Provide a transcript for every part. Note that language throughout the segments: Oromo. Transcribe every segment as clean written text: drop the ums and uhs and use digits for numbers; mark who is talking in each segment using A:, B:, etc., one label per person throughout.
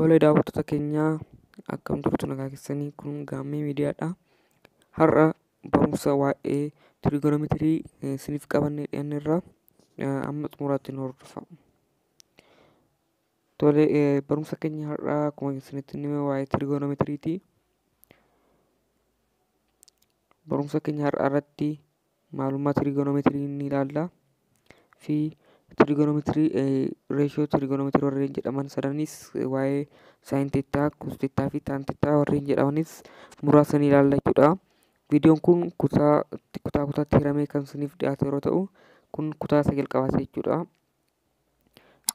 A: Tole daawwattoota keenya akkam jirtu nagaa keessanii kun gaammee miidiyaadha. Har'a barumsa waa'ee trigonometrii isiniif qabannee dhiyaanneerra. Amma xumuraatti nu hordofaa. Tole barumsa keenya har'a akkuma isinitti hime waa'ee trigonometriiti. Barumsa keenya har'a irratti maalummaa trigonometrii ni ilaalla fi trigonometrii reeshoo trigonometrii warreen jedhaman sadanis waa'ee saayin teettaa, kos teettaa fi taan teettaa warreen jedhamanis muraasa ni ilaalla jechuudha. Viidiyoon kun kutaatti hiramee kan isiniif dhiyaatu yeroo ta'u, kun kutaa 9 qabaate jechuudha.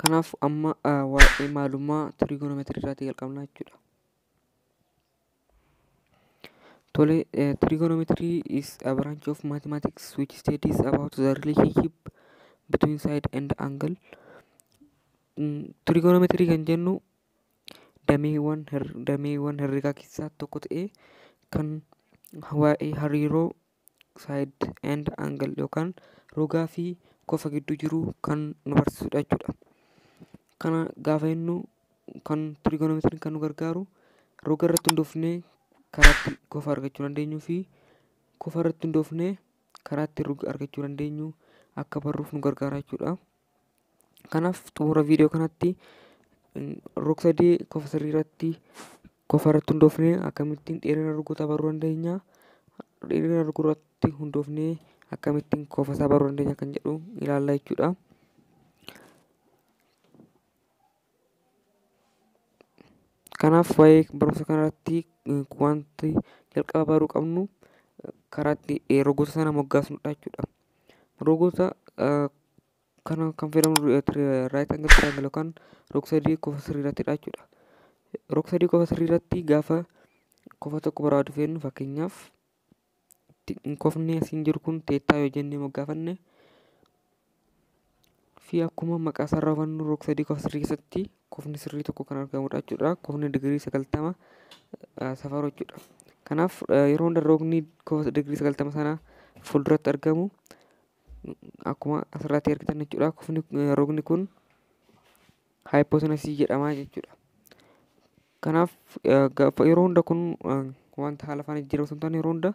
A: Kanaaf amma waa'ee maalummaa trigonometrii irratti jalqabna jechuudha. Tole, trigonometry is a branch of mathematics which studies about the relationship between side and angle. Trigonometry kan jennu dameewwan herregaa keessaa tokko ta'ee kan waa'ee hariiroo side and angle yookaan rogaa fi kofa gidduu jiru kan nu barsiisudha jechuudha. Kana gaafa jennu kan trigonometry kan nu gargaaru roga irratti hundoofnee karaatti kofa argachuu dandeenyuu fi kofa irratti hundoofnee karaatti roga argachuu dandeenyu akka barruuf nu gargaara jechuudha. Kanaaf xumura viidiyoo kanatti rog-sadee kofa sadii irratti kofa irratti hundoofnee akkamittiin dheerina rogoota baruu dandeenya, dheerina rogoo irratti hundoofnee akkamittiin kofa isaa baruu dandeenya kan jedhu ilaalla jechuudha. Kanaaf waa'ee barumsa kanarratti wanti jalqaba baruu qabnu karaatti rogoota sana moggaasnudha jechuudha. Rogoota kana kan fayyadamnu right angle triangle yookaan rog-sadee kofa sadii irrattidha jechuudha. Rog-sadee kofa sadii irratti gaafa kofa tokko barbaadu feennu fakkeenyaaf kofni asiin jiru kun teettaa yoo jennee moggaafanne fi akkuma maqaa isaa irraa hubannu rog-sadee kofa sadii keessatti kofni sirrii tokko kan argamudha jechuudha. Kofni digirii 90 safaru jechuudha. Kanaaf yeroo hunda rogni kofa digirii 90 sana fuulduratti argamu akkuma asirratti argitan jechuudha. Rogni kun hypotenuse jedhama jechuudha. Kanaaf yeroo hunda kun wanta haala afaan jijjiiramu osoo hin taane yeroo hunda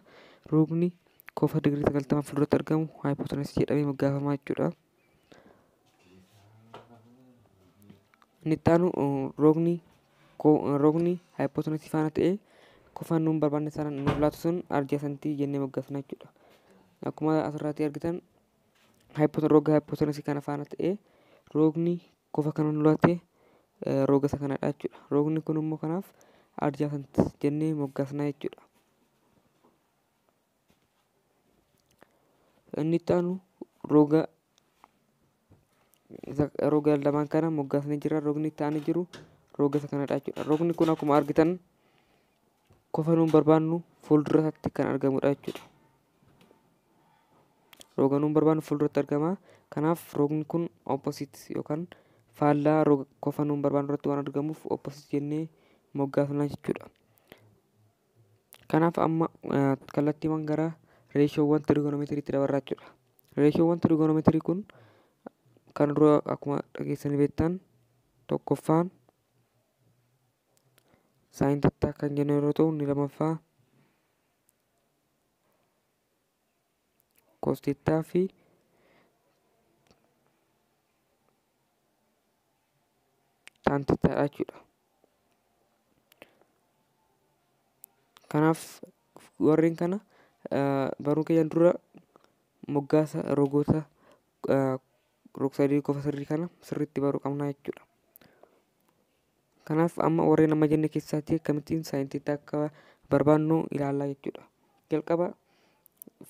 A: rogni kofa digirii 90 fuulduratti argamu hypotenuse jedhamee moggaafamaa jechuudha. Inni itti aanu rogni hypotenuse faana ta'ee kofaan nuun barbaanne sana nuuf laatu sun adjacentii jennee moggaafna jechuudha. Akkuma asirratti argitan roga hypotenuse kana faana ta'ee rogni kofa kana nu laate roga isa kanadha jechuudha. Rogni kun immoo kanaaf adjacent jennee moggaasna jechuudha. Inni itti aanu roga lamaan kana moggaasnee jira. Rogni itti aanee jiru roga isa kanadha jechuudha. Rogni kun akkuma argitan kofa nuun barbaannu fuulduratti kan argamudha jechuudha. Roga nuun barbaannu fuulduratti argama. Kanaaf rogni kun opposite yookaan faallaa roga kofa nuun barbaannu irratti waan argamuuf opposite jennee moggaasna jechuudha. Kanaaf amma kallattiiwwan gara reeshoowwan trigonometiriitti dabarraa jechuudha. Reeshoowwan trigonometrii kun kan dura akkuma dhageessanii beektan tokkoffaan saayin teettaa kan jennu yeroo ta'u, inni lammaffaa kos teettaa fi taan teettaadha jechuudha. Kanaaf warreen kana baruu keenya dura moggaasa rogoota rog-sadee kofa sadii kana sirriitti baruu qabna jechuudha. Kanaaf amma warreen amma jenne keessaatti akkamittiin saayin teettaa akka barbaannu ilaallaa jechuudha. Jalqaba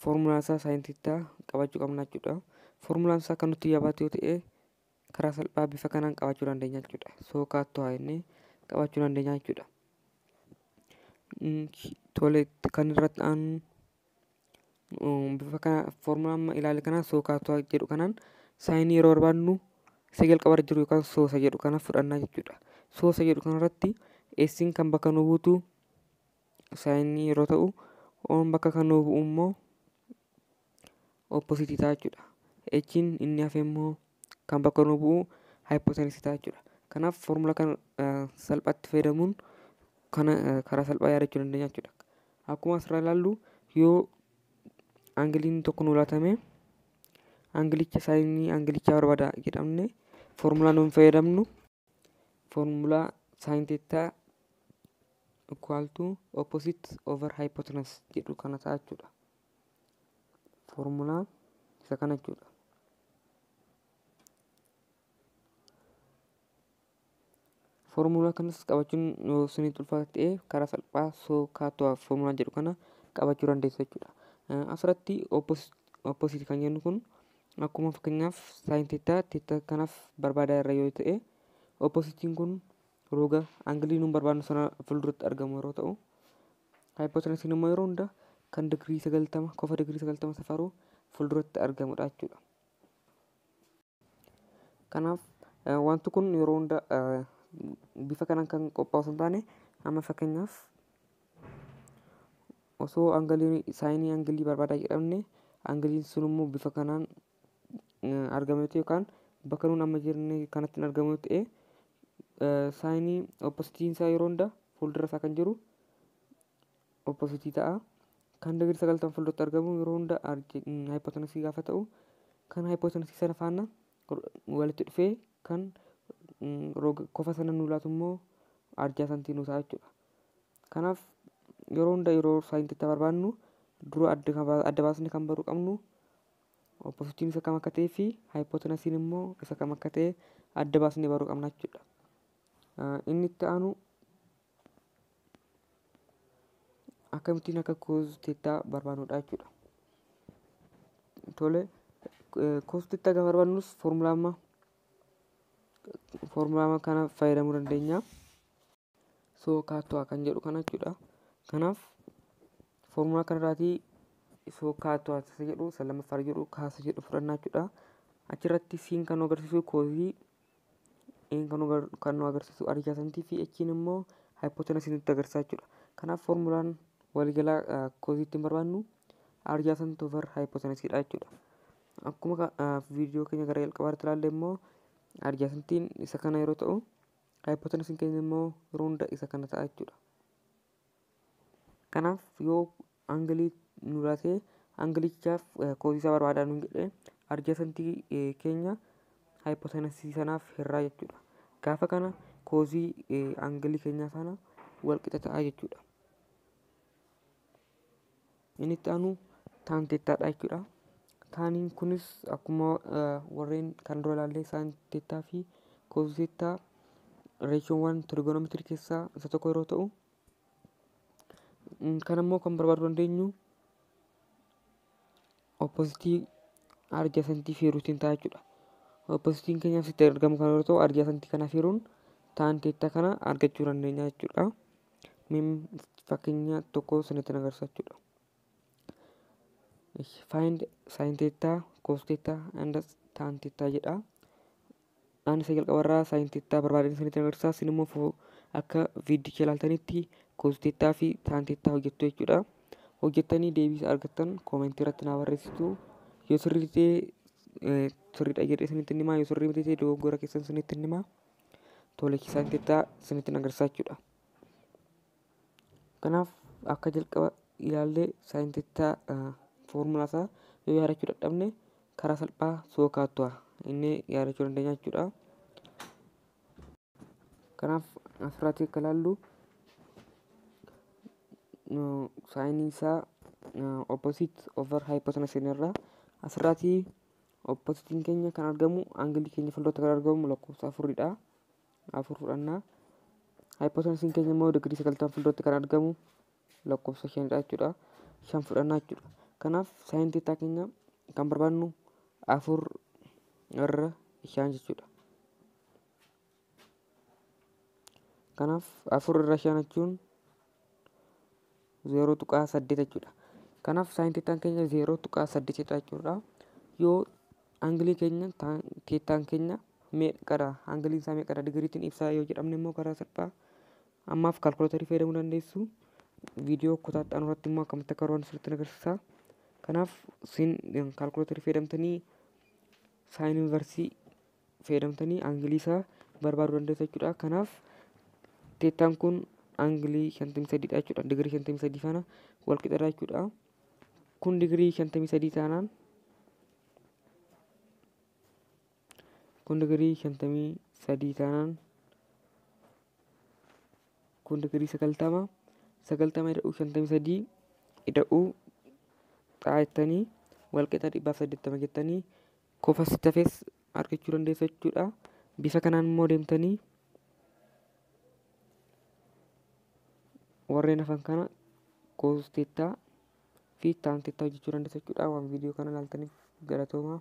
A: foormulaan isaa saayin teettaa qabachuu qabna jechuudha. Foormulaan isaa kan nutti yaabatu yoo ta'e karaa salphaa bifa kanaan qabachuu dandeenya jechuudha. Sookaattoo jennee qabachuu dandeenya jechuudha. Tole, kan irratti aanu bifa kana foormulaan amma ilaalle kana sookaattoo jedhu kanaan saayinii yeroo barbaannu isa jalqaba jiru yookaan soosa jedhu kana fudhannaa jechuudha. Soosa jedhu kanarratti eessiin kan bakka nu buutu saayinii yeroo ta'u, oon bakka kan nu bu'u immoo opposite ta'a jechuudha. Echiin inni hafe immoo kan bakka nu bu'u hypotenuse ta'a jechuudha. Kanaaf foormulaa kana salphaatti fayyadamuun kana karaa salphaa yaadachuu dandeenya jechuudha. Akkuma asirraa ilaallu yoo aangiliin tokko nu laatame aangilicha saayinii aangilichaa barbaada jedhamne foormulaa nuun fayyadamnu foormulaa saayin teettaa equal to opposite over hypotenuse jedhu kana ta'a jechuudha. Foormulaa isa kana jechuudha. Foormulaa kanas qabachuun yoo isinitti ulfaate ta'e karaa salphaa soo kaatoo foormulaa jedhu kana qabachuu dandeessu jechuudha. Asirratti opposite kan jennu kun akkuma fakkeenyaaf saayin teettaa kanaaf barbaadaa irra yoo ta'e oppositiin kun roga aangilii nuun barbaadnu sana fuulduratti argamu yeroo ta'u hypotenusiin immoo yeroo hunda kan digirii 90 kofa digirii 90 safaruu fuulduratti argamudha jechuudha. Kanaaf wanti kun yeroo hunda bifa kanaan kan qophaa'u osoo hin taane amma fakkeenyaaf osoo saayinii aangilii barbaadaa jedhamne aangiliin sun immoo bifa kanaan argamu yookaan bakka nuun amma jirne kanatti argamu ta'e saayinii oppositiin isaa yeroo hunda fuuldura isaa kan jiru oppositii ta'a. Kan digirii 90 fuulduratti argamu yeroo hunda hypotenusii gaafa ta'u kan hypotenusii sana faana walitti dhufee kan kofa sana nu laatu immoo adjaasantii nu ta'a jechuudha. Kanaaf yeroo hunda yeroo saayin teettaa barbaadnu dura adda baasnee kan baruu qabnu oppositiin isa kam akka ta'ee fi hypotenusiin immoo isa kam akka ta'e adda baasnee baruu qabna jechuudha. Inni itti aanu akkamittiin akka koos teettaa barbaadnudha jechuudha. Tole koos teettaa gaafa barbaadnus foormulaa kana fayyadamuu dandeenya. Soo kaatoo kan jedhu kana jechuudha. Kanaaf foormulaa kanarraatii soo kaatoo isa jedhu isa lammaffaa jedhu kaasa jedhu fudhannaa jechuudha. Achirratti siin kan nu agarsiisu koosii kan nu agarsiisu adjaasantii fi echiin immoo hypotenusii nutti agarsiisa jechuudha. Kanaaf foormulaan waliigalaa koosii ittiin barbaadnu adjaasantii over hypotenusiidha jechuudha. Akkuma viidiyoo keenya gara jalqabaatti ilaalle immoo adjaasantiin isa kana yeroo ta'u hypotenusiin keenya immoo yeroo hunda isa kana ta'a jechuudha. Kanaaf yoo aangilii nu laatee aangilichaaf koosii isaa barbaadaa nuun jedhee adjaasantii keenya hypotenusii sanaaf hirraa jechuudha. Gaafa kana koosii aangilii keenyaa faana wal qixa ta'a jechuudha. Inni itti aanu taan teettaadha jechuudha. Taaniin kunis akkuma warreen kan dura ilaallee saayin teettaa fi koosii teettaa reeshoowwan trigonometrii keessaa isa tokko yeroo ta'u kan immoo kan barbaaduu dandeenyu oppositii adjaasantii fi ruutiin ta'a jechuudha. Oppositiin keenyaaf sitti argamu kan yeroo ta'u adjaasantii kana firuun taan teettaa kana argachuu dandeenya jechuudha. Fakkeenya tokko isinitti agarsiisa jechuudha. Find saayin teettaa, koos teettaa and taan teettaa jedha. Ani isa jalqabarraa saayin teettaa barbaadeen isinitti agarsiisa. Isin immoo akka viidicha ilaaltanitti koos teettaa fi taan teettaa hojjettu jechuudha. Hojjettanii deebii argattan koomentii irratti naa barreessitu. Yoo sirrii ta'e sirriidha jedhee isinitti himaa, yoo sirrii miti ta'e dogoggora keessan isinitti himaa. Tole saayin teettaa isinitti agarsiisa jechuudha. Kanaaf akka jalqaba ilaallee saayin teettaa foormulaa isaa yoo yaadachuu dadhabne karaa salphaa soo kaatoo inni yaadachuu dandeenya jechuudha. Kanaaf asirratti akka ilaallu saayinii isaa opposite over hypotenuse irraa asirratti oppositiin keenya kan argamu aangilii keenya fuulduratti kan argamu lakkoofsa afuridha. Afur fudhannaa. Hypotenusiin keenya immoo digirii 90 fuulduratti kan argamu lakkoofsa 5dha jechuudha. 5 fudhannaa jechuudha. Kanaaf saayin teettaa keenya kan barbaadnu 4 irra 5 jechuudha. Kanaaf 4 irra 5 jechuun 0.8 jechuudha. Kanaaf saayin teettaan keenya 0.8 jechuudha. Yoo aangilii keenya teettaan keenya meeqadha aangiliin isaa meeqadha digiriitiin ibsaa yoo jedhamne immoo karaa salphaa ammaaf kaalkuleetarii fayyadamuu dandeessu. Viidiyoo kutaatti aanu irratti immoo akkamitti akka barbaadnu sirriitti agarsiisa. Kanaaf isin kaalkuleetarii fayyadamtanii saayin invarsii fayyadamtanii aangilii isaa barbaaduu dandeessu jechuudha. Kanaaf teettaan kun aangilii 53 dha jechuudha. Digirii 53 faana wal qixadha jechuudha. Kun digirii 53 taanaan kun digirii 53 taanaan kun digirii 90 ida'uu 53 ida'uu xaayettanii wal qixa 180 jettanii kofa sittafes argachuu dandeessu jechuudha. Bifa kanaan immoo deemtanii warreen hafan kana koos teettaa fi taan teettaa hojjechuu dandeessu jechuudha. Waan viidiyoo kana ilaaltaniif galatoomaa.